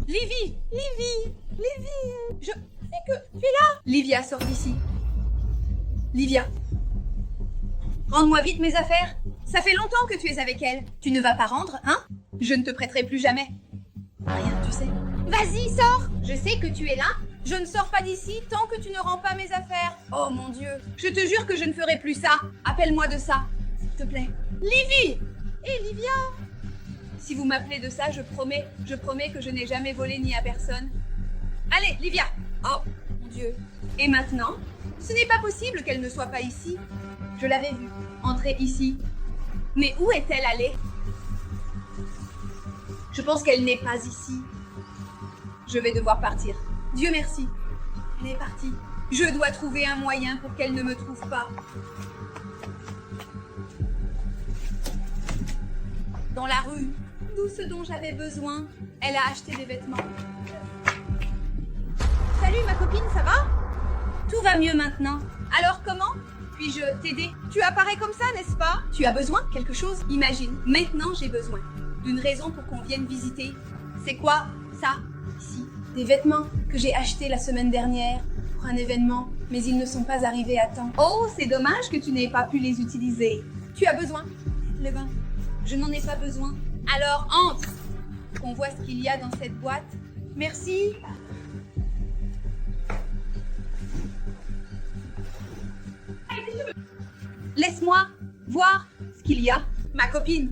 Livy! Livy! Livy! Je sais que tu es là! Livia, sors d'ici. Livia. Rends-moi vite mes affaires. Ça fait longtemps que tu es avec elle. Tu ne vas pas rendre, hein? Je ne te prêterai plus jamais. Rien, tu sais. Vas-y, sors! Je sais que tu es là. Je ne sors pas d'ici tant que tu ne rends pas mes affaires. Oh mon Dieu. Je te jure que je ne ferai plus ça. Appelle-moi de ça, s'il te plaît. Livy! Et Livia! Si vous m'appelez de ça, je promets que je n'ai jamais volé ni à personne. Allez, Livia! Oh, mon Dieu. Et maintenant? Ce n'est pas possible qu'elle ne soit pas ici. Je l'avais vue entrer ici. Mais où est-elle allée? Je pense qu'elle n'est pas ici. Je vais devoir partir. Dieu merci. Elle est partie. Je dois trouver un moyen pour qu'elle ne me trouve pas. Dans la rue, tout ce dont j'avais besoin, elle a acheté des vêtements. Salut ma copine, ça va? Tout va mieux maintenant. Alors comment? Puis-je t'aider? Tu apparais comme ça, n'est-ce pas? Tu as besoin de quelque chose? Imagine, maintenant j'ai besoin d'une raison pour qu'on vienne visiter. C'est quoi ça? Ici, des vêtements que j'ai achetés la semaine dernière pour un événement, mais ils ne sont pas arrivés à temps. Oh, c'est dommage que tu n'aies pas pu les utiliser. Tu as besoin? Le bain. Je n'en ai pas besoin. Alors entre, qu'on voit ce qu'il y a dans cette boîte. Merci. Laisse-moi voir ce qu'il y a, ma copine.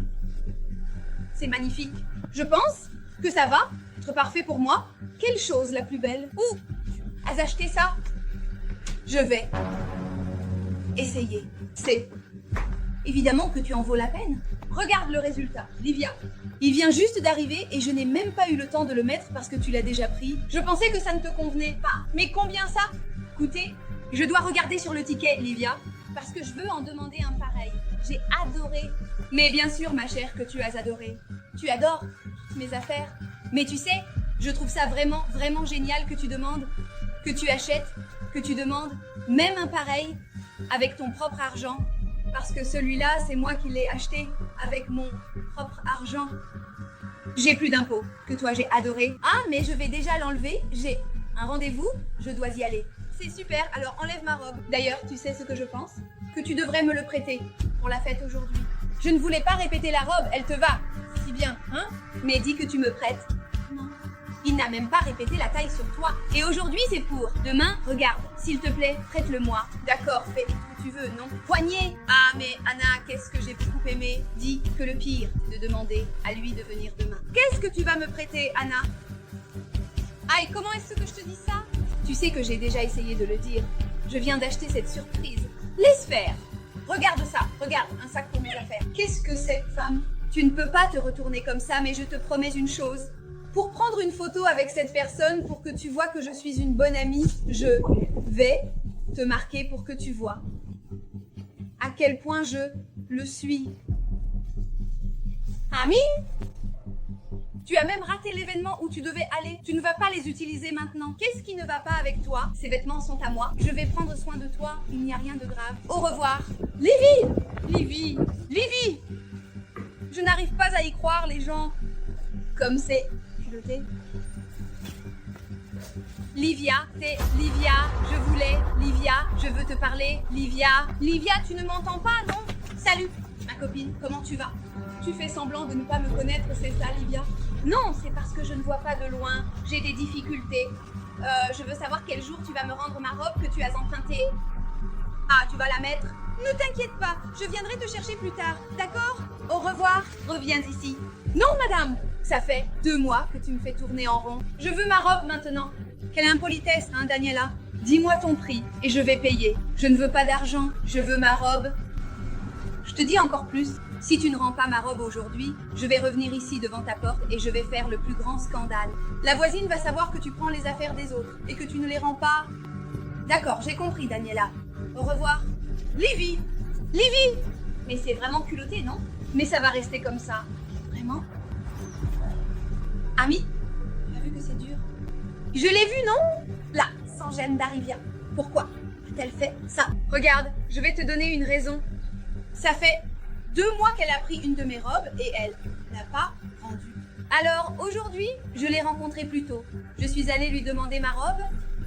C'est magnifique. Je pense que ça va être parfait pour moi. Quelle chose la plus belle. Où as acheté ça? Je vais essayer. C'est évidemment que tu en vaux la peine. Regarde le résultat, Livia. Il vient juste d'arriver et je n'ai même pas eu le temps de le mettre parce que tu l'as déjà pris. Je pensais que ça ne te convenait pas. Mais combien ça? Écoutez, je dois regarder sur le ticket, Livia, parce que je veux en demander un pareil. J'ai adoré. Mais bien sûr, ma chère, que tu as adoré. Tu adores toutes mes affaires. Mais tu sais, je trouve ça vraiment, vraiment génial que tu demandes, que tu achètes, que tu demandes même un pareil avec ton propre argent. Parce que celui-là, c'est moi qui l'ai acheté avec mon propre argent. J'ai plus d'impôts que toi, j'ai adoré. Ah, mais je vais déjà l'enlever. J'ai un rendez-vous, je dois y aller. C'est super, alors enlève ma robe. D'ailleurs, tu sais ce que je pense? Que tu devrais me le prêter pour la fête aujourd'hui. Je ne voulais pas répéter la robe, elle te va si bien, hein? Mais dis que tu me prêtes. Non. Il n'a même pas répété la taille sur toi. Et aujourd'hui, c'est pour. Demain, regarde, s'il te plaît, prête-le-moi. D'accord, fais ce que tu veux, non? Poignet. Ah, mais Anna, qu'est-ce que j'ai beaucoup aimé. Dis que le pire, c'est de demander à lui de venir demain. Qu'est-ce que tu vas me prêter, Anna? Ah, et comment est-ce que je te dis ça? Tu sais que j'ai déjà essayé de le dire. Je viens d'acheter cette surprise. Laisse faire. Regarde ça, regarde, un sac pour mes affaires. Qu'est-ce que cette femme? Tu ne peux pas te retourner comme ça, mais je te promets une chose. Pour prendre une photo avec cette personne, pour que tu vois que je suis une bonne amie, je vais te marquer pour que tu vois à quel point je le suis. Ami? Tu as même raté l'événement où tu devais aller. Tu ne vas pas les utiliser maintenant. Qu'est-ce qui ne va pas avec toi? Ces vêtements sont à moi. Je vais prendre soin de toi. Il n'y a rien de grave. Au revoir. Livy! Livy! Livy! Je n'arrive pas à y croire, les gens. Comme c'est culotté. Livia, c'est Livia. Je voulais. Livia, je veux te parler. Livia. Livia, tu ne m'entends pas, non? Salut, ma copine. Comment tu vas? Tu fais semblant de ne pas me connaître, c'est ça, Livia? Non, c'est parce que je ne vois pas de loin. J'ai des difficultés. Je veux savoir quel jour tu vas me rendre ma robe que tu as empruntée. Ah, tu vas la mettre? Ne t'inquiète pas, je viendrai te chercher plus tard, d'accord? Au revoir, reviens ici. Non, madame! Ça fait 2 mois que tu me fais tourner en rond. Je veux ma robe maintenant. Quelle impolitesse, hein, Daniela? Dis-moi ton prix et je vais payer. Je ne veux pas d'argent, je veux ma robe. Je te dis encore plus. Si tu ne rends pas ma robe aujourd'hui, je vais revenir ici devant ta porte et je vais faire le plus grand scandale. La voisine va savoir que tu prends les affaires des autres et que tu ne les rends pas. D'accord, j'ai compris, Daniela. Au revoir. Livy! Livy! Mais c'est vraiment culotté, non? Mais ça va rester comme ça. Vraiment? Ami? Tu as vu que c'est dur? Je l'ai vu, non? Là, sans gêne d'Arivia. Pourquoi a-t-elle fait ça? Regarde, je vais te donner une raison. Ça fait 2 mois qu'elle a pris une de mes robes et elle l'a pas rendue. Alors, aujourd'hui, je l'ai rencontré plus tôt. Je suis allée lui demander ma robe,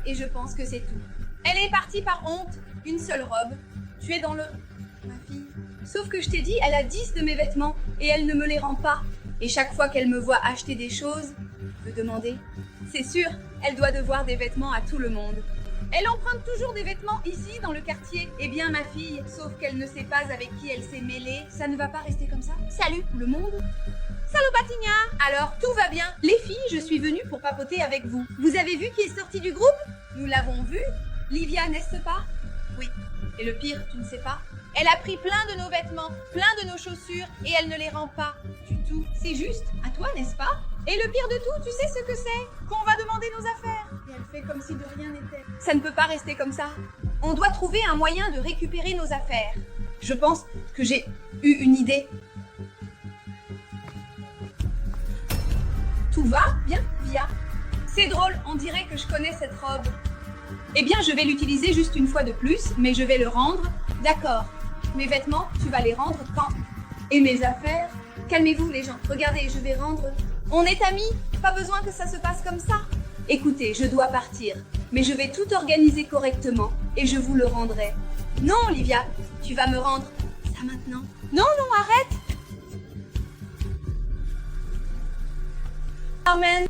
et je pense que c'est tout. Elle est partie par honte. Une seule robe. Tu es dans le... Ma fille. Sauf que je t'ai dit, elle a 10 de mes vêtements, et elle ne me les rend pas. Et chaque fois qu'elle me voit acheter des choses, veut demander. C'est sûr, elle doit devoir des vêtements à tout le monde. Elle emprunte toujours des vêtements ici, dans le quartier. Eh bien, ma fille, sauf qu'elle ne sait pas avec qui elle s'est mêlée, ça ne va pas rester comme ça. Salut, le monde. Salut, Batignard. Alors, tout va bien. Les filles, je suis venue pour papoter avec vous. Vous avez vu qui est sorti du groupe? Nous l'avons vu. Livia, n'est-ce pas? Oui. Et le pire, tu ne sais pas? Elle a pris plein de nos vêtements, plein de nos chaussures, et elle ne les rend pas du tout. C'est juste, à toi, n'est-ce pas? Et le pire de tout, tu sais ce que c'est? Qu'on va demander nos affaires. Et elle fait comme si de rien n'était. Ça ne peut pas rester comme ça. On doit trouver un moyen de récupérer nos affaires. Je pense que j'ai eu une idée. Tout va bien, Via? C'est drôle, on dirait que je connais cette robe. Eh bien, je vais l'utiliser juste une fois de plus, mais je vais le rendre. D'accord. Mes vêtements, tu vas les rendre quand? Et mes affaires? Calmez-vous les gens, regardez, je vais rendre... On est amis, pas besoin que ça se passe comme ça. Écoutez, je dois partir, mais je vais tout organiser correctement et je vous le rendrai. Non, Olivia, tu vas me rendre ça maintenant. Non, non, arrête. Amen.